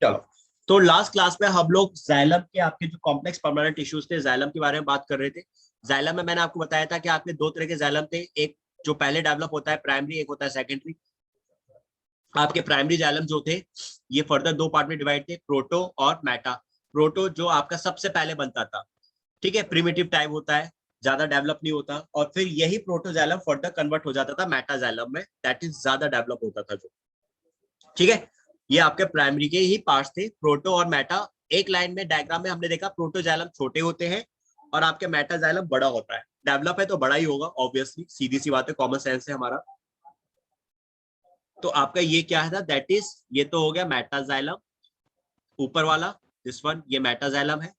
चलो, तो last class में हम लोग जाइलम के आपके जो कॉम्प्लेक्स परमानेंट टिश्यूज थे जाइलम के बारे में बात कर रहे थे। जाइलम में मैंने आपको बताया था कि आपके दो तरह के जाइलम थे, एक जो पहले डेवलप होता है प्राइमरी, एक होता है सेकेंडरी। आपके प्राइमरी जाइलम जो थे ये फर्दर दो पार्ट में डिवाइड थे, प्रोटो और मेटा। प्रोटो जो आपका सबसे पहले बनता था, ठीक है, प्रिमिटिव टाइप होता है, ज्यादा डेवलप नहीं होता, और फिर यही प्रोटोजाइलम फर्दर कन्वर्ट हो जाता था मेटाजाइलम में, दैट इज ज्यादा डेवलप होता था जो, ठीक है। ये आपके प्राइमरी के ही पार्ट्स थे, प्रोटो और मेटा। एक लाइन में डायग्राम में हमने देखा प्रोटोजाइलम छोटे होते हैं और आपके मेटाजाइलम बड़ा होता है। डेवलप है तो बड़ा ही होगा ऑब्वियसली, सीधी सी बात है, कॉमन सेंस है हमारा। तो आपका ये क्या है, दैट इज, ये तो हो गया मेटाजाइलम ऊपर वाला, दिस वन ये मेटाजाइलम है,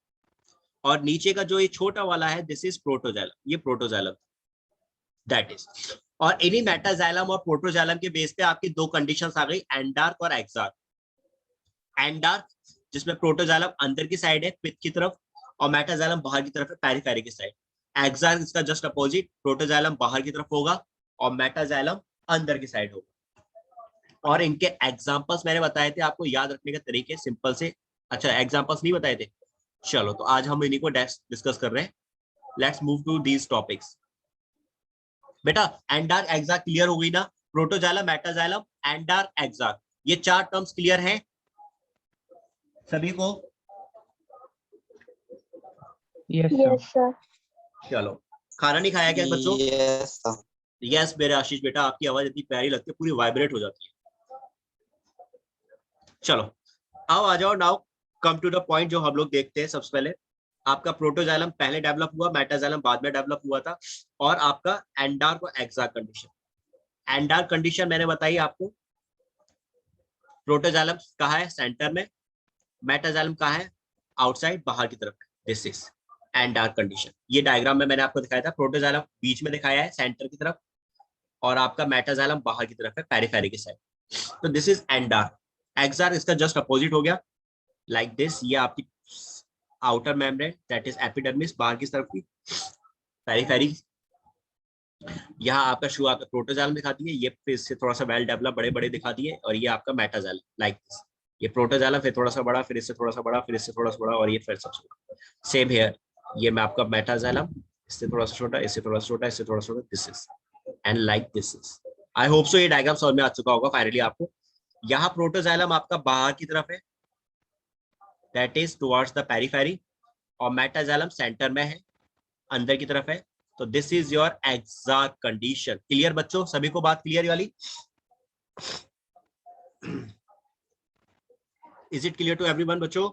और नीचे का जो ये छोटा वाला है दिस इज प्रोटोजाइलम, ये प्रोटोजाइलम दैट इज। और इन्हीं मेटाजाइलम और प्रोटोजाइलम के बेस पे आपकी दो कंडीशंस आ गई, एंडार्क और एक्सार्क। एंडार्क जिसमें प्रोटोजाइलम अंदर की साइड है पिथ की तरफ, और मेटाजाइलम बाहर की तरफ है पेरिफेरी की साइड। एक्सार्क इसका जस्ट अपोजिट, प्रोटोजाइलम बाहर की तरफ होगा और मेटाजाइलम अंदर की साइड होगा। और इनके एग्जांपल्स मैंने बताए थे आपको, याद रखने के तरीके सिंपल से। अच्छा, एग्जांपल्स नहीं बताए थे, चलो तो आज हम इन्हीं को डिस्कस कर रहे हैं। Let's move to these topics. बेटा एंडार्क एक्सार्क क्लियर हो गई ना, प्रोटोजाइलम मेटाजाइलम एंडार्क एक्सार्क, ये चार टर्म्स क्लियर हैं सभी को? Yes sir. चलो, खाना नहीं खाया क्या बच्चों? यस यस मेरे आशीष बेटा, आपकी आवाज इतनी प्यारी लगती है, पूरी वाइब्रेट हो जाती है। चलो आओ आ जाओ, now come to the point जो हम लोग देखते हैं। सबसे पहले आपका प्रोटोजाइलम पहले डेवलप हुआ, मेटाजाइलम बाद में डेवलप हुआ था, और आपका एंडार्क और एक्सार्क कंडीशन। एंडार्क कंडीशन मैंने बताई आपको, प्रोटोजाइलम कहाँ है, सेंटर में, मेटाजाइलम कहाँ है, आउटसाइड बाहर की तरफ। This is एंडार्क condition. ये डायग्राम में मैंने आपको दिखाया था, प्रोटोजाइलम बीच में दिखाया है सेंटर की तरफ, और आपका मेटाजाइलम बाहर की तरफ है पेरिफेरी की साइड। तो दिस इज एंडार्क। एक्सार्क इसका जस्ट अपोजिट हो गया, लाइक दिस, ये आपकी outer membrane that is epidermis बाहर की तरफ की, पेरिफेरी। यहाँ आपका शू आपका प्रोटोजाइलम दिखाती है, ये फिर इससे थोड़ा सा वेल डेवलप बड़े बड़े दिखाती है, और ये आपका मेटाजाइलम लाइक दिस, ये प्रोटोजाइलम फिर थोड़ा सा बड़ा, फिर इससे थोड़ा सा बड़ा, फिर इससे थोड़ा सा बड़ा, और ये फिर सबसे बड़ा। सेम हेयर, ये मैं आपका मेटाजाइलम, इससे थोड़ा सा छोटा, इससे थोड़ा सा छोटा, इससे थोड़ा सा छोटा, this is and like this is. I hope so ये डायग्राम समझ में आ चुका होगा फाइनली आपको। यहाँ प्रोटोजाइलम आपका बाहर की तरफ है, that is towards the periphery, और मेटाजाइलम सेंटर में है, अंदर की तरफ है। तो this is your exarch condition. Clear बच्चों, सभी को बात क्लियर वाली? Is it clear to everyone बच्चों?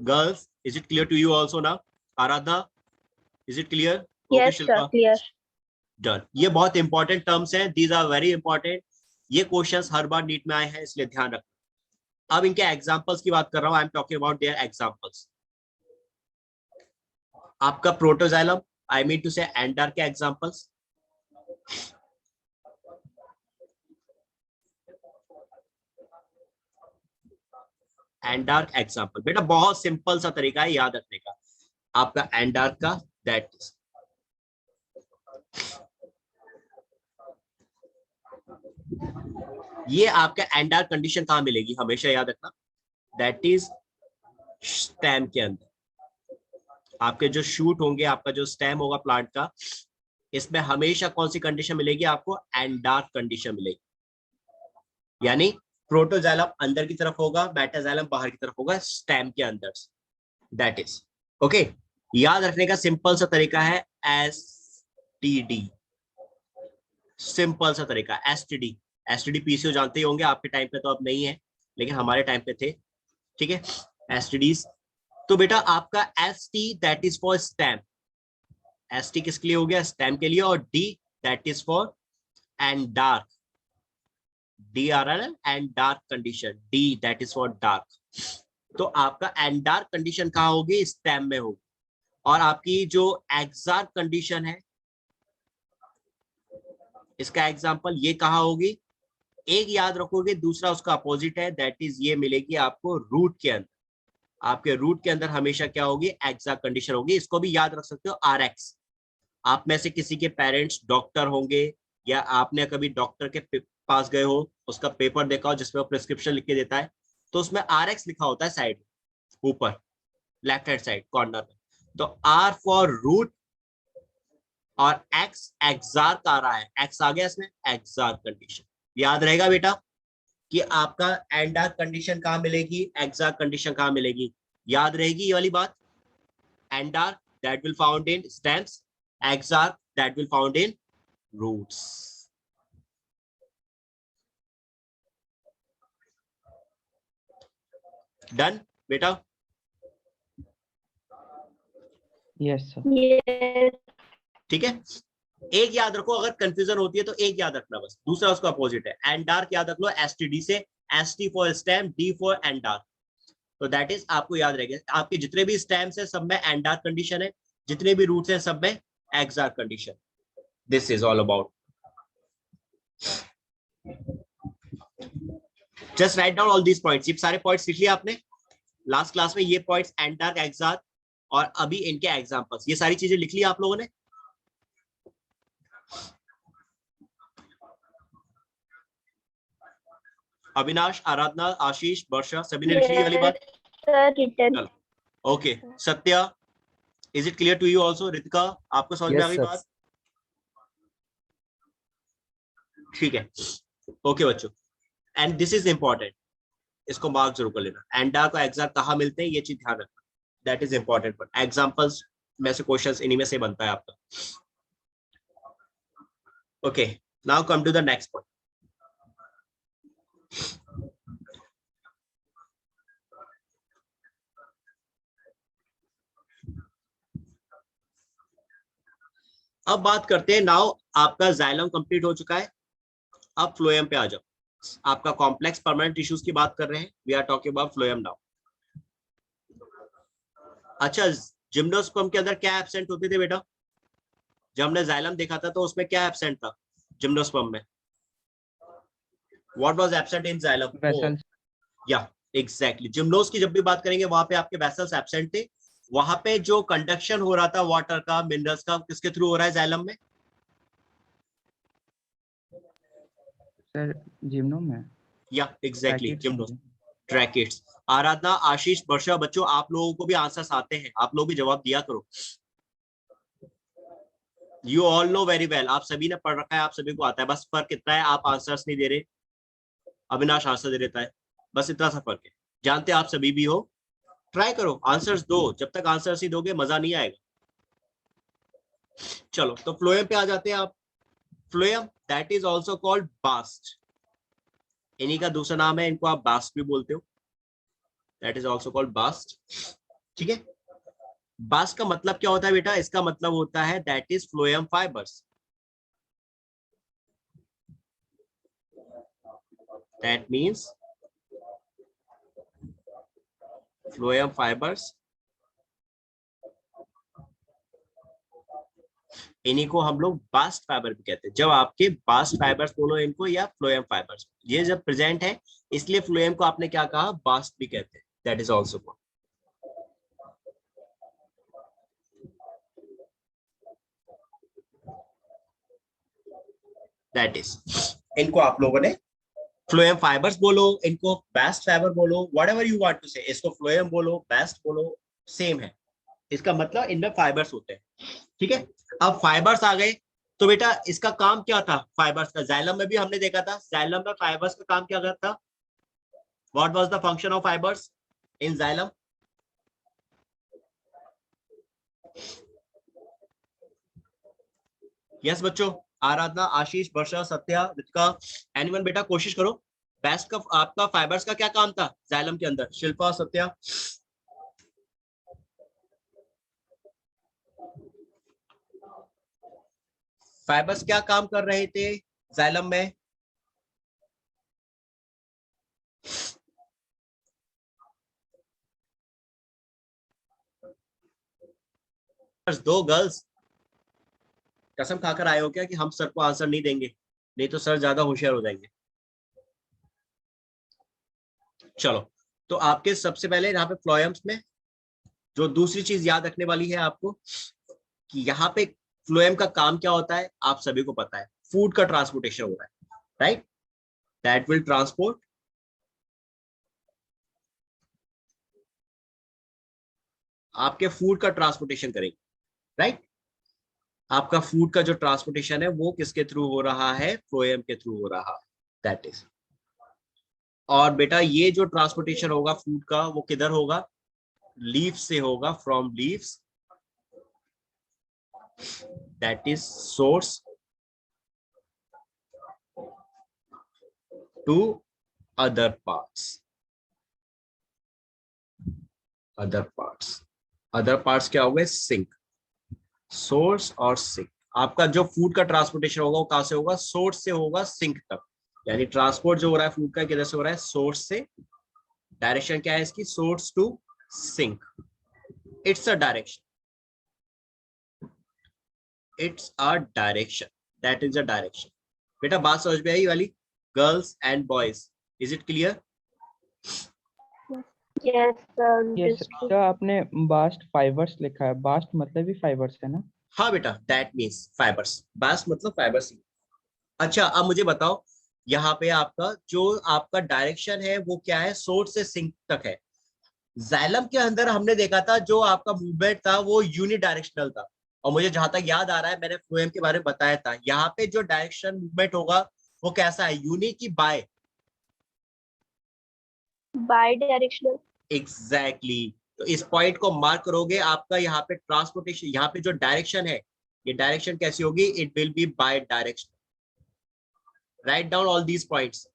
Girls, is it clear to you also now? Aradhana, is it clear? Yes sir, clear. Done. ये बहुत इंपॉर्टेंट टर्म्स हैं, दीज आर वेरी इंपॉर्टेंट। ये क्वेश्चंस हर बार नीट में आए हैं, इसलिए ध्यान रखना। अब इनके एग्जांपल्स की बात कर रहा हूं, I am talking about their examples. आपका प्रोटोजाइलम, आई मीन टू से एंडार्क के एग्जांपल्स। एंडार्क एग्जांपल बेटा बहुत सिंपल सा तरीका है याद रखने का आपका एंडार्क का, दैट इज ये आपका एंडार्क कंडीशन कहां मिलेगी हमेशा याद रखना, दैट इज स्टेम के अंदर। आपके जो शूट होंगे, आपका जो स्टेम होगा प्लांट का, इसमें हमेशा कौन सी कंडीशन मिलेगी आपको? एंडार्क कंडीशन मिलेगी। यानी प्रोटोजाइलम अंदर की तरफ होगा, मेटाजाइलम बाहर की तरफ होगा स्टेम के अंदर, दैट इज ओके। याद रखने का सिंपल सा तरीका है एसटीडी, सिंपल सा तरीका एसटीडी। एसटीडी पीसीओ जानते ही होंगे, आपके टाइम पे तो अब नहीं है लेकिन हमारे टाइम पे थे, ठीक है, एसटीडीज। तो बेटा आपका S T that is for stem, S T किसके लिए हो गया? स्टेम के लिए, और D that is for एंडार्क, DRL and dark condition, D that is for dark. तो आपका एंडार्क कंडीशन कहां होगी? स्टेम में होगी। और आपकी जो एक्सार्क कंडीशन है, इसका एग्जांपल ये कहां होगी? एक याद रखोगे, दूसरा उसका अपोजिट है, दैट इज ये मिलेगी आपको रूट के अंदर। आपके रूट के अंदर हमेशा क्या होगी? एक्सार्क कंडीशन होगी। इसको भी याद रख सकते हो RX। आप में से किसी के पेरेंट्स डॉक्टर होंगे या आपने कभी डॉक्टर के पास गए हो, उसका पेपर देखा हो जिसमें वो प्रिस्क्रिप्शन लिख के देता है, तो उसमें RX लिखा होता है साइड ऊपर लेफ्ट हैंड साइड कॉर्नर में। तो R फॉर रूट और X एक्सार्क आ रहा है, X आ गया इसमें, एक्सार्क कंडीशन। याद रहेगा बेटा कि आपका एंडार्क कंडीशन कहां मिलेगी, एक्सार्क कंडीशन कहां मिलेगी, याद रहेगी ये वाली बात। Endarch that will found in stems, exarch that will found in roots. Done बेटा? Yes sir. ठीक है, एक याद रखो, अगर कंफ्यूजन होती है तो एक याद रखना बस, दूसरा उसका अपोजिट है। एंडार्क याद रख लो STD से, ST for stem, D for एंडार्क। तो दैट इज आपको याद रहेगा, आपके जितने भी स्टेम्स है सब में एंडार्क कंडीशन है, जितने भी रूट्स हैं सब में exarch condition. This is all about. Just write down all these points. ये सारे पॉइंट्स लिख लिया आपने लास्ट क्लास में, ये पॉइंट्स एंडार्क, एक्सार्क और अभी इनके एग्जांपल्स, ये सारी चीजें लिख ली आप लोगों ने। अविनाश, आराधना, आशीष, वर्षा, सभी ने लिख ली वाली बात? चलो okay. Satya, is it clear to you also? Ritika, आपको समझ में आ गई बात? ठीक है, ओके बच्चों, एंड दिस इज इंपॉर्टेंट, इसको मार्क जरूर कर लेना। एंडार्क और एक्सार्क कहाँ मिलते हैं ये चीज ध्यान रखना, that is important. But examples में से क्वेश्चंस इन्हीं में से बनता है आपका। Okay, now come to the next point. अब बात करते हैं, नाउ आपका जाइलम कंप्लीट हो चुका है, अब फ्लोएम पे आ जाओ। आपका कॉम्प्लेक्स परमानेंट टिश्यूज की बात कर रहे हैं, we are talking about phloem now. अच्छा, जिम्नोस्पर्म के अंदर क्या एब्सेंट होते थे बेटा? जब हमने जाइलम देखा था तो उसमें क्या एब्सेंट था जिम्नोस्पर्म में? What was absent in xylem? Vessels. या एग्जैक्टली, जिम्नोस की जब भी बात करेंगे वहां पे आपके वेसल्स एब्सेंट थे। वहां पे जो कंडक्शन हो रहा था वाटर का, मिनरल्स का, किसके थ्रू हो रहा है जाइलम में? सर जिम्नो में। या एग्जैक्टली, जिम्नोस, ट्रैकेट्स। आराधना, आशीष, वर्षा, बच्चों आप लोगों को भी आंसर्स आते हैं, आप लोग भी जवाब दिया करो। You all know very well, आप सभी ने पढ़ रखा है, आप सभी को आता है, बस फर्क कितना है, आप आंसर्स नहीं दे रहे, अविनाश आंसर दे देता है, बस इतना सा फर्क है। जानते आप सभी भी हो, ट्राई करो, आंसर्स दो, जब तक आंसर्स ही दोगे मजा नहीं आएगा। चलो तो फ्लोएम पे आ जाते हैं आप। Phloem that is also called bast, इन्हीं का दूसरा नाम है, इनको आप बास्ट भी बोलते हो, that is also called bast. ठीक है, बास्ट का मतलब क्या होता है बेटा? इसका मतलब होता है that is phloem fibres, that means phloem fibres, इन्हीं को हम लोग बास्ट फाइबर भी कहते हैं। जब आपके बास्ट फाइबर्स बोलो इनको, या फ्लोएम फाइबर्स, ये जब प्रेजेंट है इसलिए फ्लोएम को आपने क्या कहा, बास्ट भी कहते हैं, that is also called. That is, इनको आप लोगों ने फ्लोएम फाइबर्स बोलो, इनको बास्ट फाइबर बोलो, व्हाटएवर यू वांट टू से, इसको फ्लोएम बोलो, बास्ट बोलो, सेम है, इसका मतलब इनमें फाइबर्स होते हैं। ठीक है, अब फाइबर्स आ गए तो बेटा इसका काम क्या था फाइबर्स का? जाइलम में भी हमने देखा था, जाइलम में फाइबर्स का काम क्या करता? What was the function of fibres in xylem? Yes बच्चों, आराधना, आशीष, वर्षा, सत्या, रितिका, एनीवन बेटा कोशिश करो। बेस्ट का आपका फाइबर्स का क्या काम था जाइलम के अंदर? शिल्पा, सत्या, फाइबर्स क्या काम कर रहे थे जाइलम में? दो गर्ल्स कसम खाकर आए हो क्या कि हम सर को आंसर नहीं देंगे, नहीं तो सर ज्यादा होशियार हो जाएंगे। चलो, तो आपके सबसे पहले यहाँ पे फ्लोएम्स में जो दूसरी चीज याद रखने वाली है आपको, कि यहाँ पे फ्लोएम का काम क्या होता है आप सभी को पता है। फूड का ट्रांसपोर्टेशन हो रहा है, राइट? दैट विल ट्रांसपोर्ट आपके फूड का ट्रांसपोर्टेशन करेंगे, राइट? आपका फूड का जो ट्रांसपोर्टेशन है वो किसके थ्रू हो रहा है? फ्लोएम के थ्रू हो रहा है, दैट इज। और बेटा ये जो ट्रांसपोर्टेशन होगा फूड का वो किधर होगा? लीफ से होगा, from leaves, that is source to other parts. Other parts क्या हो गए? सिंक। सोर्स और सिंक। आपका जो फूड का ट्रांसपोर्टेशन होगा वो कहां से होगा? सोर्स से होगा सिंक तक। यानी ट्रांसपोर्ट जो हो रहा है फूड का किधर से हो रहा है? सोर्स से। डायरेक्शन क्या है इसकी? Source to sink. It's a direction, it's a direction, that is a direction. बेटा बात समझ में आई वाली? Girls and boys, is it clear? Yes, sir. Yes Just sir, आपने बास्ट फाइबर्स लिखा है, बास्ट मतलब ही फाइबर्स है ना? हाँ बेटा, दैट मीन्स फाइबर्स। बास मतलब फाइबर्स। अच्छा अब मुझे बताओ, यहाँ पे आपका जो आपका डायरेक्शन है वो क्या है? सोर्स से सिंक तक है। जाइलम के अंदर हमने देखा था जो आपका मूवमेंट था वो यूनिडायरेक्शनल था। और मुझे जहां तक याद आ रहा है मैंने फ्लोएम के बारे में बताया था, यहाँ पे जो डायरेक्शन मूवमेंट होगा वो कैसा है? यूनि की बाय? bi-directional. एग्जैक्टली। तो इस पॉइंट को मार्क करोगे, आपका यहाँ पे ट्रांसपोर्टेशन, यहाँ पे जो डायरेक्शन है ये डायरेक्शन कैसी होगी? It will be bi direction. Write down all these points.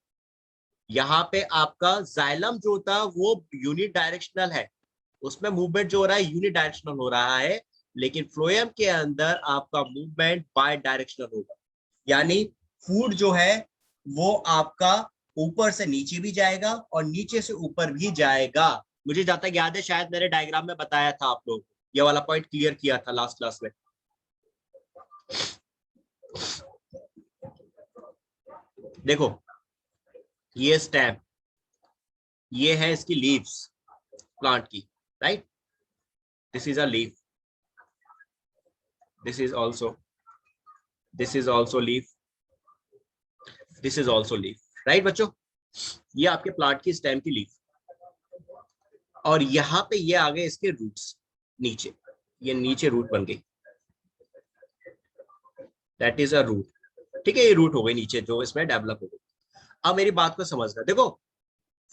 यहाँ पे आपका जाइलम जो था वो यूनिडायरेक्शनल है, उसमें मूवमेंट जो हो रहा है यूनिडायरेक्शनल हो रहा है, लेकिन फ्लोएम के अंदर आपका मूवमेंट बाय डायरेक्शनल होगा। यानी फूड जो है वो आपका ऊपर से नीचे भी जाएगा और नीचे से ऊपर भी जाएगा। मुझे जहां तक याद है शायद मैंने डायग्राम में बताया था आप लोग, ये वाला पॉइंट क्लियर किया था लास्ट क्लास में। देखो ये स्टेम, ये है इसकी लीव्स प्लांट की, right? This is a leaf, this is also leaf, this is also leaf, right बच्चों? ये आपके प्लांट की स्टेम की लीफ, और यहाँ पे ये आ गए इसके रूट्स नीचे, ये नीचे रूट बन गई, दैट इज अ रूट। ठीक है, ये रूट हो गई नीचे जो इसमें डेवलप हो गई। अब मेरी बात को समझना, देखो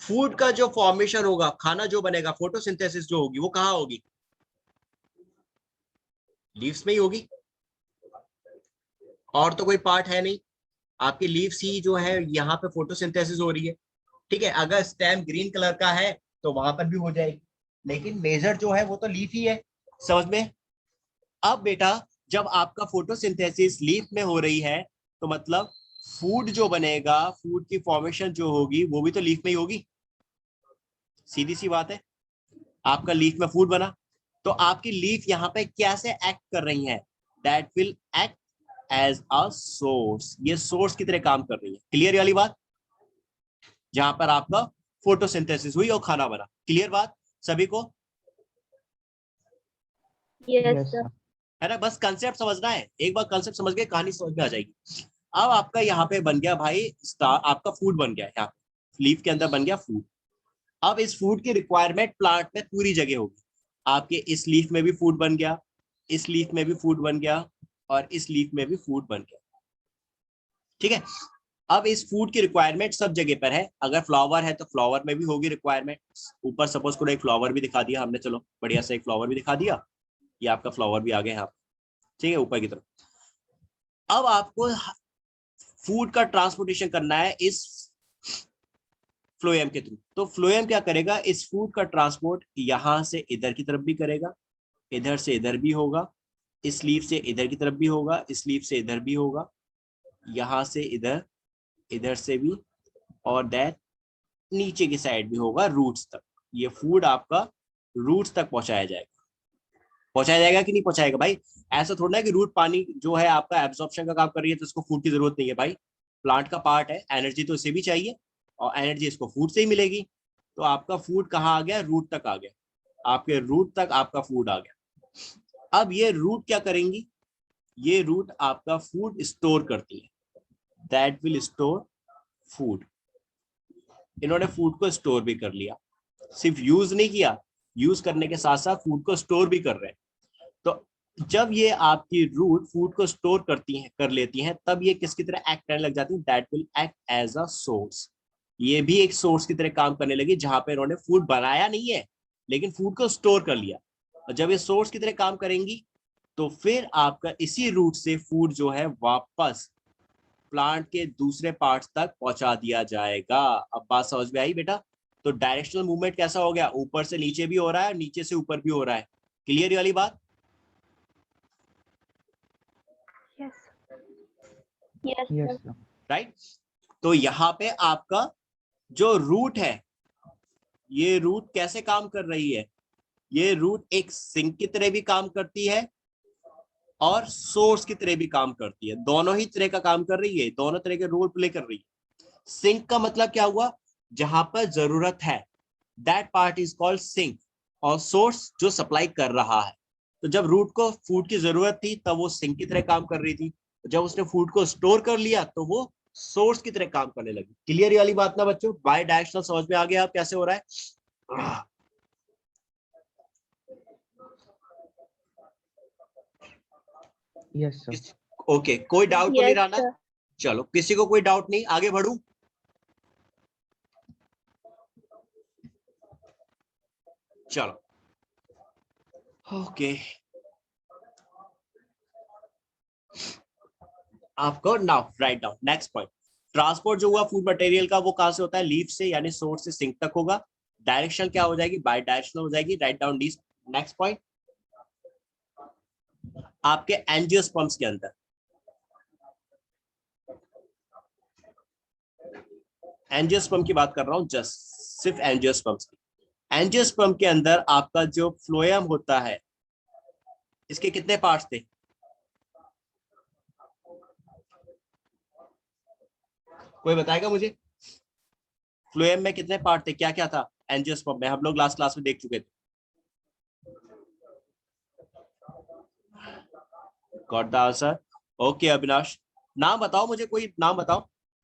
फूड का जो फॉर्मेशन होगा, खाना जो बनेगा, फोटोसिंथेसिस जो होगी वो कहाँ होगी? लीव्स में ही होगी, और तो कोई पार्ट है नहीं। आपकी लीव्स ही जो है यहाँ पे फोटोसिंथेसिस हो रही है। ठीक है, अगर स्टेम ग्रीन कलर का है तो वहां पर भी हो जाएगी, लेकिन मेजर जो है वो तो लीफ ही है। समझ में? अब बेटा जब आपका फोटोसिंथेसिस लीफ में हो रही है तो मतलब फूड जो बनेगा, फूड की फॉर्मेशन जो होगी वो भी तो लीफ में ही होगी। सीधी सी बात है, आपका लीफ में फूड बना तो आपकी लीफ यहाँ पे कैसे एक्ट कर रही है? That will act as a source. ये सोर्स की तरह काम कर रही है। क्लियर वाली बात? जहां पर आपका फोटोसिंथेसिस हुई और खाना बना। क्लियर बात सभी को? Yes, yes sir. सर। है ना? बस कंसेप्ट समझना है, एक बार कंसेप्ट समझ गए कहानी समझ में आ जाएगी। अब आपका यहाँ पे बन गया भाई स्टार, आपका फूड बन गया, यहाँ लीफ के अंदर बन गया फूड। अब इस फूड की रिक्वायरमेंट प्लांट में पूरी जगह होगी। आपके इस लीफ में भी फूड बन गया, इस लीफ में भी फूड बन गया, और इस लीफ में भी फूड बन गया। ठीक है, अब इस फूड की रिक्वायरमेंट सब जगह पर है। अगर फ्लावर है तो फ्लावर में भी होगी रिक्वायरमेंट। ऊपर सपोज करो एक फ्लावर भी दिखा दिया हमने, चलो बढ़िया से एक फ्लावर भी दिखा दिया, ये आपका फ्लावर भी आ गया यहाँ, ठीक है, ऊपर की तरफ। अब आपको फूड का ट्रांसपोर्टेशन करना है इस फ्लोएम के थ्रू। तो फ्लोएम क्या करेगा? इस फूड का ट्रांसपोर्ट यहां से इधर की तरफ भी करेगा, इधर से इधर भी होगा, इस लीफ से इधर की तरफ भी होगा, इस लीफ से इधर भी होगा, यहां से इधर, इधर से भी, और दैट नीचे की साइड भी होगा रूट्स तक। ये फूड आपका रूट्स तक पहुंचाया जाएगा कि नहीं पहुंचाएगा भाई? ऐसा थोड़ा है कि रूट पानी जो है आपका एब्जॉर्प्शन का काम कर रही है तो इसको फूड की जरूरत नहीं है भाई। प्लांट का पार्ट है, एनर्जी तो इसे भी चाहिए, और एनर्जी इसको फूड से ही मिलेगी। तो आपका फूड कहाँ आ गया? रूट तक आ गया, आपके रूट तक आपका फूड आ गया। अब ये रूट क्या करेंगी? ये रूट आपका फूड स्टोर करती है। That will store food. इन्होंने फूड को स्टोर भी कर लिया, सिर्फ यूज नहीं किया, यूज करने के साथ साथ फूड को स्टोर भी कर रहे हैं। तो जब ये आपकी रूट फूड को स्टोर कर लेती हैं, तब ये किसकी तरह एक्ट करने लग जाती है, that will act as a source. ये भी एक सोर्स की तरह काम करने लगी, जहां पे इन्होंने फूड बनाया नहीं है लेकिन फूड को स्टोर कर लिया। और जब ये सोर्स की तरह काम करेंगी तो फिर आपका इसी रूट से फूड जो है वापस प्लांट के दूसरे पार्ट्स तक पहुंचा दिया जाएगा। अब बात समझ में आई बेटा? तो डायरेक्शनल मूवमेंट कैसा हो गया, ऊपर से नीचे भी हो रहा है, नीचे से ऊपर भी हो रहा है। क्लियर वाली बात? Yes, Yes, sir. sir. Right. तो यहाँ पे आपका जो रूट है, ये रूट कैसे काम कर रही है, ये रूट एक सिंक की तरह भी काम करती है और सोर्स की तरह भी काम करती है। दोनों ही तरह का काम कर रही है, दोनों तरह के रोल प्ले कर रही है। सिंक का मतलब क्या हुआ, जहां पर जरूरत है, that part is called sink. और सोर्स जो सप्लाई कर रहा है। तो जब रूट को फूड की जरूरत थी तब वो सिंक की तरह काम कर रही थी, जब उसने फूड को स्टोर कर लिया तो वो सोर्स की तरह काम करने लगी। क्लियर वाली बात ना बच्चों? बाय डायरेक्शनल समझ में आ गया आप कैसे हो रहा है? Yes, sir. ओके, कोई डाउट तो नहीं Yes, रहा ना? sir. चलो, किसी को कोई डाउट नहीं, आगे बढ़ू? चलो, ओके। आपको now write down next point. Transport जो हुआ फूड मटेरियल का, वो कहां से होता है, लीफ से, यानी सोर्स से सिंक तक होगा। डायरेक्शन क्या हो जाएगी, बाय डायरेक्शनल हो जाएगी। Write down this. Next point, आपके एंजियोस्पर्म्स के अंदर, एंजियोस्पर्म की बात कर रहा हूं, जस्ट सिर्फ एंजियोस्पर्म्स की। एंजियोस्पर्म के अंदर आपका जो फ्लोएम होता है, इसके कितने पार्ट्स थे? कोई बताएगा मुझे? फ्लोएम में कितने पार्ट थे, क्या क्या था एंजियोस्पर्म में? हम लोग लास्ट क्लास में देख चुके थे। Got the answer? Okay Avinash, नाम बताओ मुझे, कोई नाम बताओ।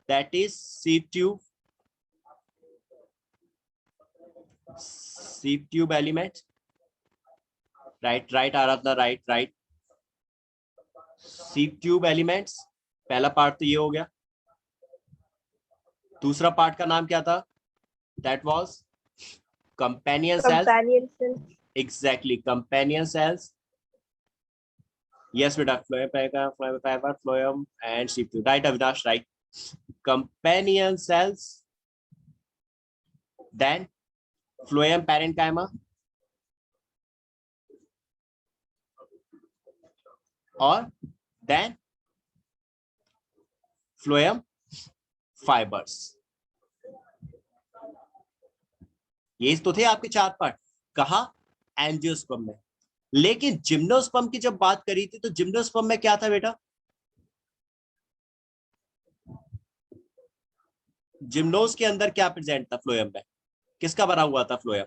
दैट इज सीप ट्यूब, सीप ट्यूब एलिमेंट। राइट राइट आराधना, राइट राइट। सीप ट्यूब एलिमेंट्स, पहला पार्ट तो ये हो गया। दूसरा पार्ट का नाम क्या था? That was companion cells. Companion cells. Exactly, companion cells. Yes बेटा, phloem and sieve tube, right Avinash, right. Companion cells, then phloem parenchyma, और देन फ्लोएम फाइबर्स। ये तो थे आपके चार पार्ट। कहा? एंजियोस्पर्म में। लेकिन जिम्नोस्पर्म की जब बात करी थी तो जिम्नोस्पर्म में क्या था बेटा? जिम्नोस के अंदर क्या प्रेजेंट था फ्लोएम में? किसका बना हुआ था फ्लोएम?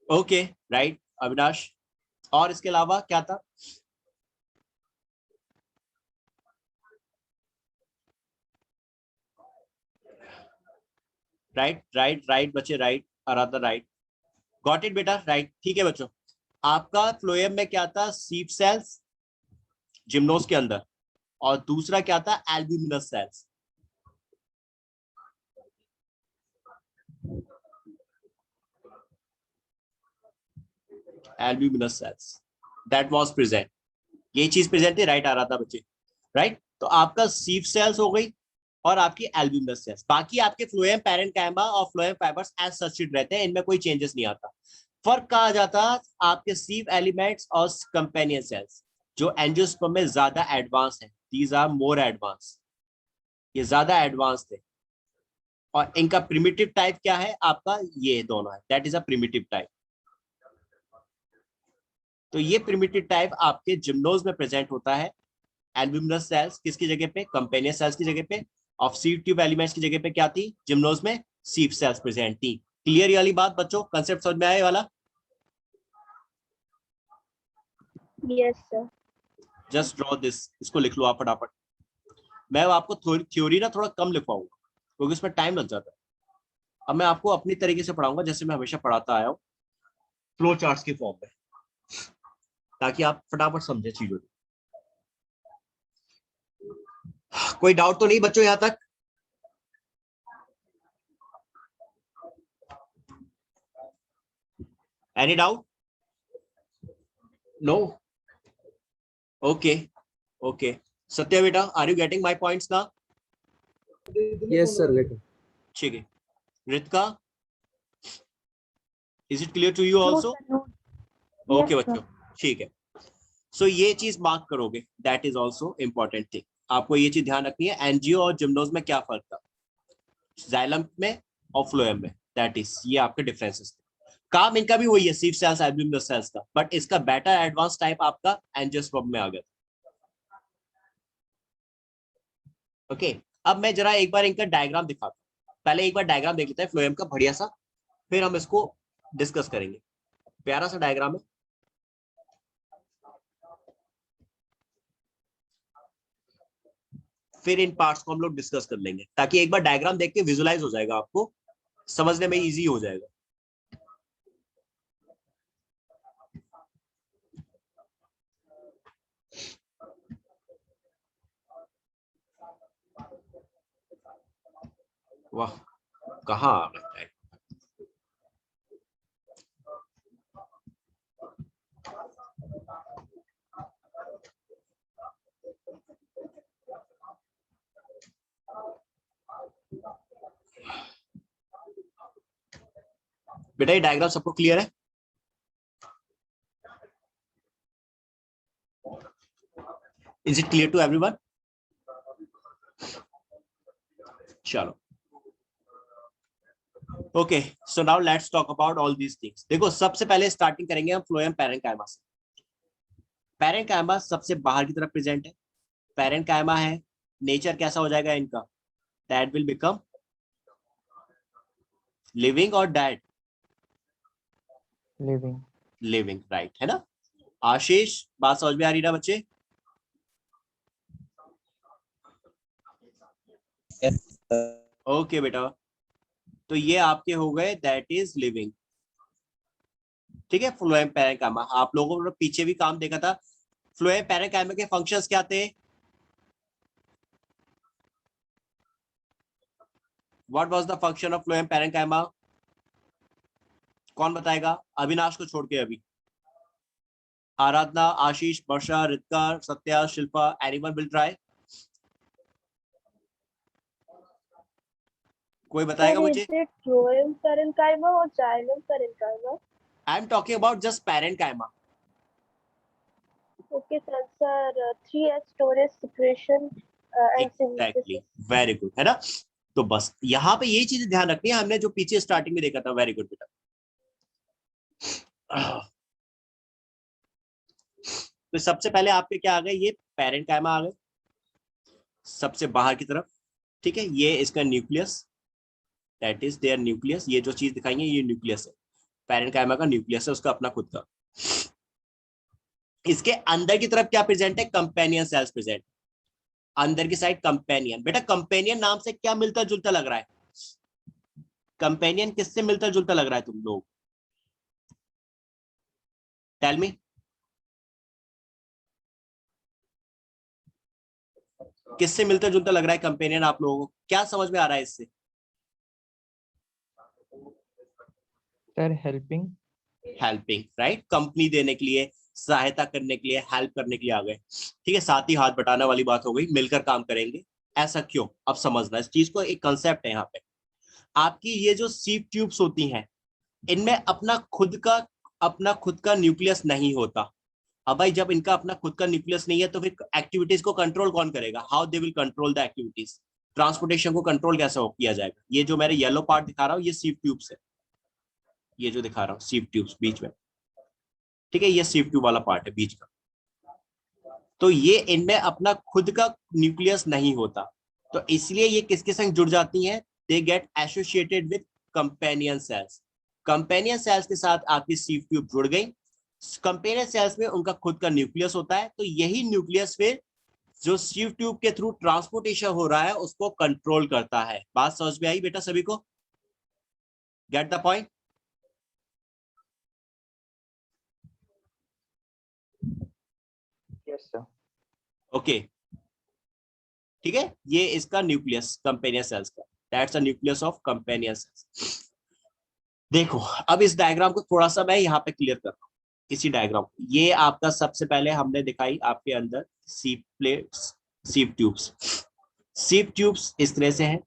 ओके राइट अविनाश, और इसके अलावा क्या था? राइट राइट राइट बच्चे, right Aradhana, right. Got it बेटा, राइट। ठीक है बच्चों, आपका फ्लोएम में क्या था? सीप सेल्स जिम्नोस के अंदर, और दूसरा क्या था? Albuminous cells. Albuminous cells that was present, ये चीज प्रेजेंट थी। राइट आ रहा था बच्चे, राइट। तो आपका सीप सेल्स हो गई और आपकी एल्ब्यूमिनस सेल्स। बाकी आपके फ्लोएम पैरेन्काइमा और फ्लोएम फाइबर्स एज सच रहते हैं, इनमें कोई चेंजेस नहीं आता। फर्क कहा जाता आपके सीप एलिमेंट्स और कंपेनियन सेल्स, जो एंजियोस्पर्म में ज्यादा एडवांस है। दीज आर मोर एडवांस, ये ज्यादा एडवांस थे। और इनका प्रिमिटिव टाइप क्या है आपका? ये दोनों है, that is a primitive type. तो ये प्रिमिटिव टाइप आपके जिम्नोज में प्रेजेंट होता है। एल्ब्यूमिनस सेल्स किसकी जगह पे? कंपेनियन सेल्स की जगह पे। और सीप ट्यूब एलिमेंट्स की जगह पे क्या थी जिम्नोज में? सीप सेल्स प्रेजेंट थी। क्लियर वाली बात बच्चों? कंसेप्ट समझ में आया वाला? Yes, sir. Just draw this, इसको लिख लो आप फटाफट। मैं आपको थ्योरी ना थोड़ा कम लिखवाऊंगा क्योंकि इसमें टाइम लग जाता है। अब मैं आपको अपनी तरीके से पढ़ाऊंगा जैसे मैं हमेशा पढ़ाता आया हूँ, फ्लो चार्ट्स की फॉर्म में, ताकि आप फटाफट समझे चीजों को। कोई डाउट तो नहीं बच्चों यहां तक? Any doubt? No? Okay okay. Satya बेटा, are you getting my points ना? Yes, sir. Getting. ठीक है। Ritika, is it clear to you No, also? sir, no. Okay Yes, sir. बच्चों, ठीक है। सो ये चीज मार्क करोगे, that is also important thing. आपको ये चीज ध्यान रखनी है, एनजीओ और जिम्नोज में क्या फर्क था, जाइलम में और फ्लोएम में, दैट इज ये आपके डिफरेंसेस थे। काम इनका भी वही है, सिव सेल्स, एल्ब्यूमिनल सेल्स का, बट इसका बेटर एडवांस टाइप आपका एंजियोस्पर्म में आ गया। ओके अब मैं जरा एक बार इनका डायग्राम दिखाता हूँ। पहले एक बार डायग्राम देख लेते हैं फ्लोएम का बढ़िया सा, फिर हम इसको डिस्कस करेंगे। प्यारा सा डायग्राम है। फिर इन पार्ट्स को हम लोग डिस्कस कर लेंगे, ताकि एक बार डायग्राम देख के विजुलाइज हो जाएगा, आपको समझने में इजी हो जाएगा। वाह, कहाँ आ गया है? बेटा ये डायग्राम सबको क्लियर है? Is it clear to everyone? चलो okay, so now let's talk about all these things. देखो सबसे पहले स्टार्टिंग करेंगे हम फ्लोएम पैरेन्काइमा से। पैरेन्काइमा सबसे बाहर की तरफ प्रेजेंट है। पैरेन्काइमा है, नेचर कैसा हो जाएगा इनका, दैट विल बिकम लिविंग और डेड? लिविंग। लिविंग, राइट है ना? आशीष, बात समझ में आ रही ना बच्चे? ओके बेटा, तो ये आपके हो गए दैट इज लिविंग। ठीक है, फ्लोएम पैरेन्काइमा आप लोगों ने पीछे भी काम देखा था। फ्लोएम पैरेन्काइमा के फंक्शंस क्या थे? What was the function of phloem parenchyma? कौन बताएगा? अविनाश को छोड़ के अभी। Aradhana, Ashish, Varsha, Ritika, Satya, Shilpa, anyone will try? कोई बताएगा Sir, मुझे? is it phloem parenchyma or xylem parenchyma? I am talking about just parenchyma. Okay, sir. Sir, 3S storage secretion and exactly, synthesis. Very good है ना? तो बस यहाँ पे ये चीज ध्यान रखनी है, हमने जो पीछे स्टार्टिंग में देखा था। वेरी गुड बेटा। तो सबसे पहले आपके क्या आ गए, ये पैरेन्काइमा आ गए सबसे बाहर की तरफ। ठीक है, ये इसका nucleus, that is their nucleus. ये जो चीज दिखाई है ये न्यूक्लियस है, पैरेन्काइमा का न्यूक्लियस है, उसका अपना खुद का। इसके अंदर की तरफ क्या प्रेजेंट है? Companion cells present. अंदर की साइड कंपेनियन। बेटा कंपेनियन नाम से क्या मिलता जुलता लग रहा है? कंपेनियन किससे मिलता जुलता लग रहा है तुम लोग? Tell me. किससे मिलता जुलता लग रहा है कंपेनियन आप लोगों को? क्या समझ में आ रहा है इससे? Sir helping. Helping, right. Company देने के लिए, सहायता करने के लिए, हेल्प करने के लिए आ गए। ठीक है, साथ ही हाथ बटाना वाली बात हो गई, मिलकर काम करेंगे। ऐसा क्यों? अब समझना इस चीज को, एक कंसेप्ट है यहाँ पे। आपकी ये जो सीप ट्यूब्स होती हैं, इनमें अपना खुद का न्यूक्लियस नहीं होता। अब भाई जब इनका अपना खुद का न्यूक्लियस नहीं है तो फिर एक्टिविटीज को कंट्रोल कौन करेगा? How they will control the activities? Transportation को कंट्रोल कैसे किया जाएगा? ये जो मैंने येलो पार्ट दिखा रहा हूँ ये सीप ट्यूब्स है, ये जो दिखा रहा हूँ सीप ट्यूब्स बीच में। ठीक है, ये सीप ट्यूब वाला पार्ट है बीच का। तो ये इनमें अपना खुद का न्यूक्लियस नहीं होता, तो इसलिए ये किसके संग जुड़ जाती हैं? They get associated with companion cells. Companion cells के साथ आपकी सीप ट्यूब जुड़ गई, कंपेनियन सेल्स में उनका खुद का न्यूक्लियस होता है, तो यही न्यूक्लियस फिर जो सीव ट्यूब के थ्रू ट्रांसपोर्टेशन हो रहा है उसको कंट्रोल करता है। बात समझ में आई बेटा सभी को? Get the point? Yes sir. Okay, ठीक है, ये इसका न्यूक्लियस कंपेनियन सेल्स का, that's a nucleus of companion cells. देखो अब इस डायग्राम को थोड़ा सा मैं यहाँ पे क्लियर कर रहा हूँ। इसी डायग्राम को, ये आपका सबसे पहले हमने दिखाई आपके अंदर sieve plates, sieve tubes. Sieve tubes इस तरह से है,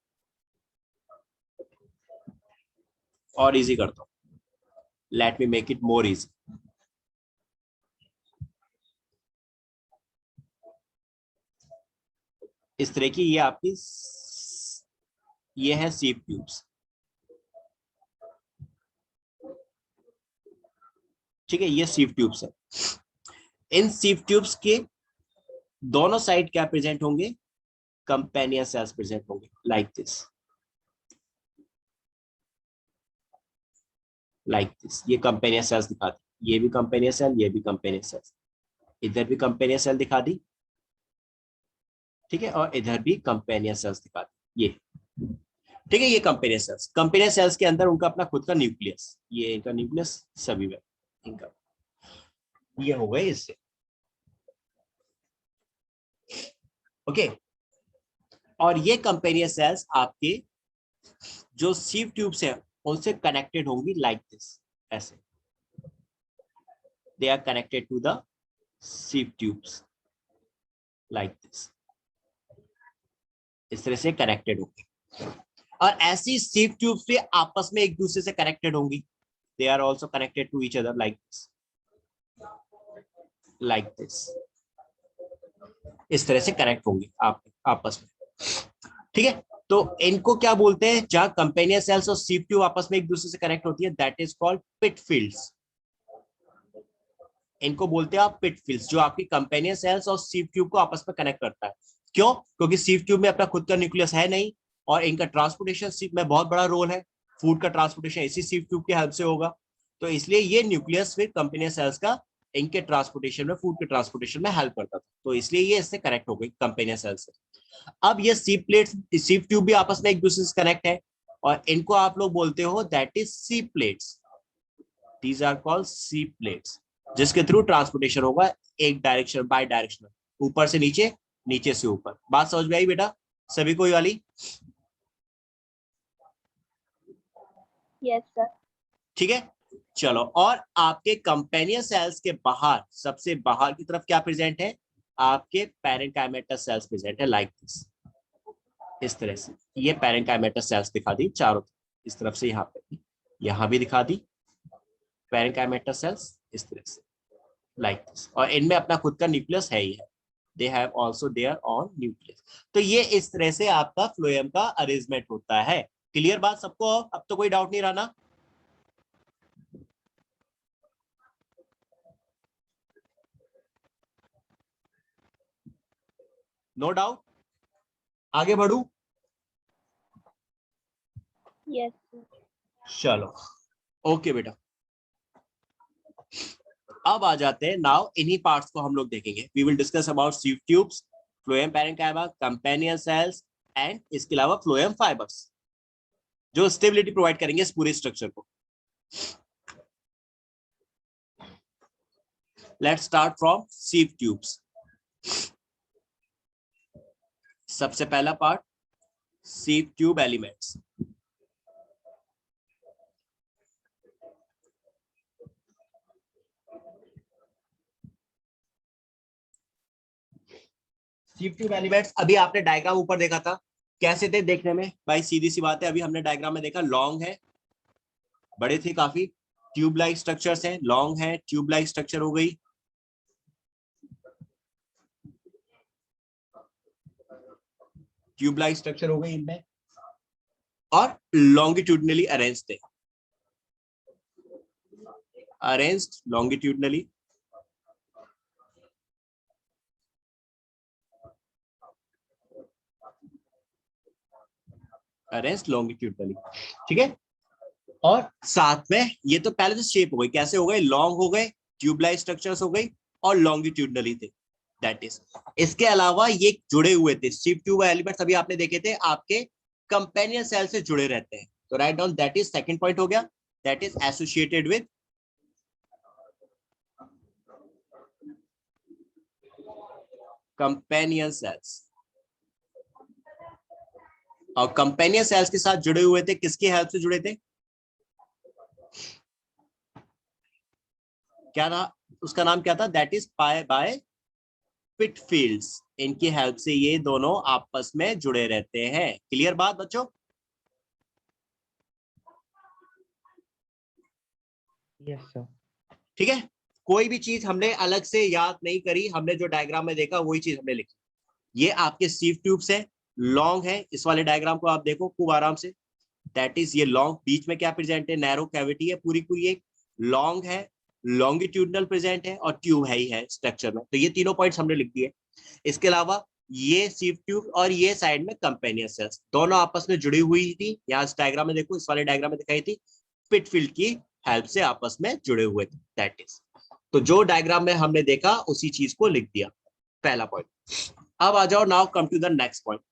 और इजी करता हूँ, let me make it more easy. इस तरह की ये आपकी ये है सीव ट्यूब्स, ठीक है, ये सीव ट्यूब्स है। इन सीव ट्यूब्स के दोनों साइड क्या प्रेजेंट होंगे? कंपेनियन सेल्स प्रेजेंट होंगे, लाइक दिस, लाइक दिस। ये कंपेनियन सेल्स दिखा दी, ये भी कंपेनियन सेल, ये भी कंपेनियन सेल्स, इधर भी कंपेनियन सेल दिखा दी, ठीक है, और इधर भी कंपेनियन सेल्स दिखा दी, ये ठीक है। ये कंपेनियन सेल्स, कंपेनियन सेल्स के अंदर उनका अपना खुद का न्यूक्लियस, ये इनका न्यूक्लियस सभी में इनका, ये हो गए इससे, ओके। और ये कंपेनियन सेल्स आपके जो सीव ट्यूब्स है उनसे कनेक्टेड होंगी लाइक दिस, ऐसे they are connected to the sieve tubes like this, इस तरह से कनेक्टेड होंगी। और ऐसी सीव ट्यूब्स भी आपस में एक दूसरे से कनेक्टेड होंगी, they are also connected to each other like this, like this, इस तरह से कनेक्ट होंगी आप आपस में, ठीक है। तो इनको क्या बोलते हैं? जहां कंपेनियन सेल्स और सीव ट्यूब आपस में एक दूसरे से कनेक्ट होती है, that is called pit fields. इनको बोलते हैं आप पिट फील्ड्स, जो आपकी कंपेनियन सेल्स और सीव ट्यूब को आपस में कनेक्ट करता है। क्यों? क्योंकि सीव ट्यूब में अपना खुद का न्यूक्लियस है नहीं, और इनका ट्रांसपोर्टेशन सीव में बहुत बड़ा रोल है, फूड का ट्रांसपोर्टेशन इसी सीव ट्यूब की हेल्प से होगा, तो इसलिए ये न्यूक्लियस फिर कंपेनियन सेल्स का इनके ट्रांसपोर्टेशन में, फूड के ट्रांसपोर्टेशन में हेल्प करता था, तो इसलिए ये इससे कनेक्ट हो गई कंपेनियन सेल्स से। अब ये सीव प्लेट्स, सीव ट्यूब भी आपस में एक दूसरे से कनेक्ट है, और इनको आप लोग बोलते हो that is sieve plates, these are called sieve plates, जिसके थ्रू ट्रांसपोर्टेशन होगा एक डायरेक्शन, बाय डायरेक्शनल, ऊपर से नीचे, नीचे से ऊपर। बात समझ में आई बेटा सभी को ये वाली? Yes sir. ठीक है, चलो। और आपके कंपेनियन सेल्स के बाहर, सबसे बाहर की तरफ क्या प्रेजेंट है? आपके पैरेंकाइमेटस सेल्स प्रेजेंट है, लाइक दिस, इस तरह से। ये पैरेंकाइमेटस सेल्स दिखा दी चारों तरफ, इस तरफ से यहाँ पे, यहाँ भी दिखा दी पैरेंकाइमेटस सेल्स, इस तरह से, लाइक दिस। और इनमें अपना खुद का न्यूक्लियस है ही है, they have also their own nucleus. तो ये इस तरह से आपका फ्लोएम का अरेंजमेंट होता है। क्लियर बात सबको? अब तो कोई डाउट नहीं रहा ना? No doubt? आगे बढ़ू? Yes sir. चलो, ओके बेटा। अब आ जाते हैं, नाउ इन्हीं पार्ट्स को हम लोग देखेंगे। We will discuss about sieve tubes, phloem parenchyma, companion cells, and इसके अलावा फ्लोएम फाइबर्स, जो स्टेबिलिटी प्रोवाइड करेंगे इस पूरे स्ट्रक्चर को। Let's start from sieve tubes. सबसे पहला part, sieve tube elements. Sieve tube elements, अभी आपने डायग्राम ऊपर देखा था, कैसे थे देखने में भाई? सीधी सी बात है, अभी हमने डायग्राम में देखा, लॉन्ग है, बड़े थे काफी, ट्यूब लाइक स्ट्रक्चर्स है, लॉन्ग है, ट्यूब लाइक स्ट्रक्चर हो गई, ट्यूब लाइक स्ट्रक्चर हो गई इनमें, और लॉन्गिट्यूडनली अरेंज थे, अरेंज्ड लॉन्गिट्यूडनली, अरेंज्ड लॉन्गिट्यूडनली, ठीक है। और साथ में ये तो पहले तो शेप हो गई, कैसे हो गए? लॉन्ग हो गए, ट्यूबलाइन स्ट्रक्चर्स हो गई और लॉन्गिट्यूडनली थे, दैट इज। इसके अलावा ये जुड़े हुए थे, स्टिफ ट्यूब एलिमेंट्स अभी आपने देखे थे, आपके कंपेनियन सेल से जुड़े रहते हैं। तो write down, that is second point हो गया, that is associated with companion cells. और कंपेनियन सेल्स के साथ जुड़े हुए थे, किसकी हेल्प से जुड़े थे? क्या था उसका नाम, क्या था? That is by pit fields. इनकी हेल्प से ये दोनों आपस में जुड़े रहते हैं। क्लियर बात बच्चों? Yes sir. ठीक है, कोई भी चीज हमने अलग से याद नहीं करी, हमने जो डायग्राम में देखा वही चीज हमने लिखी। ये आपके सीव ट्यूब्स है, लॉन्ग है। इस वाले डायग्राम को आप देखो खूब आराम से, दैट इज ये लॉन्ग, बीच में क्या प्रेजेंट है? नैरो कैविटी है, पूरी पूरी एक लॉन्ग है, लॉन्गिट्यूडनल प्रेजेंट है और ट्यूब है ही है स्ट्रक्चर में। तो ये तीनों पॉइंट्स हमने लिख दिए। इसके अलावा ये सीव ट्यूब और ये साइड में कंपेनियन सेल्स, दोनों आपस में जुड़ी हुई थी। यहाँ इस डायग्राम में देखो, इस वाले डायग्राम में दिखाई थी, पिट फील्ड की हेल्प से आपस में जुड़े हुए थे, दैट इज। तो जो डायग्राम में हमने देखा उसी चीज को लिख दिया, पहला पॉइंट। अब आ जाओ, now come to the next point.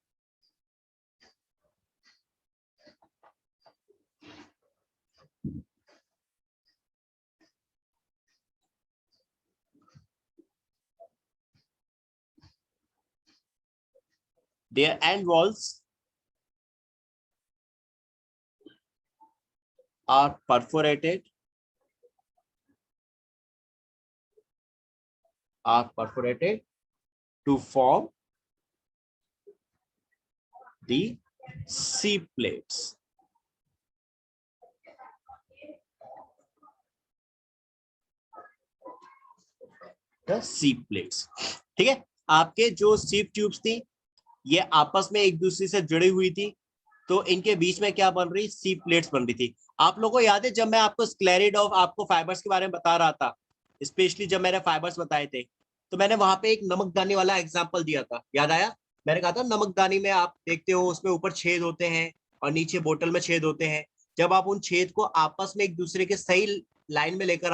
Their end walls are perforated to form the C plates. The C plates, ठीक है। आपके जो सीप ट्यूब्स थी ये आपस में एक दूसरे से जुड़ी हुई थी, तो इनके बीच में क्या बन रही? सी प्लेट्स बन रही थी। आप लोगों को याद है जब मैं आपको स्क्लेरिड ऑफ आपको फाइबर्स के बारे में बता रहा था, स्पेशली जब मैंने फाइबर्स बताए थे, तो मैंने वहां पे एक नमकदानी वाला एग्जांपल दिया था, याद आया? मैंने कहा था नमकदानी में आप देखते हो उसमें ऊपर छेद होते हैं और नीचे बोतल में छेद होते हैं। जब आप उन छेद को आपस में एक दूसरे के सही लाइन में लेकर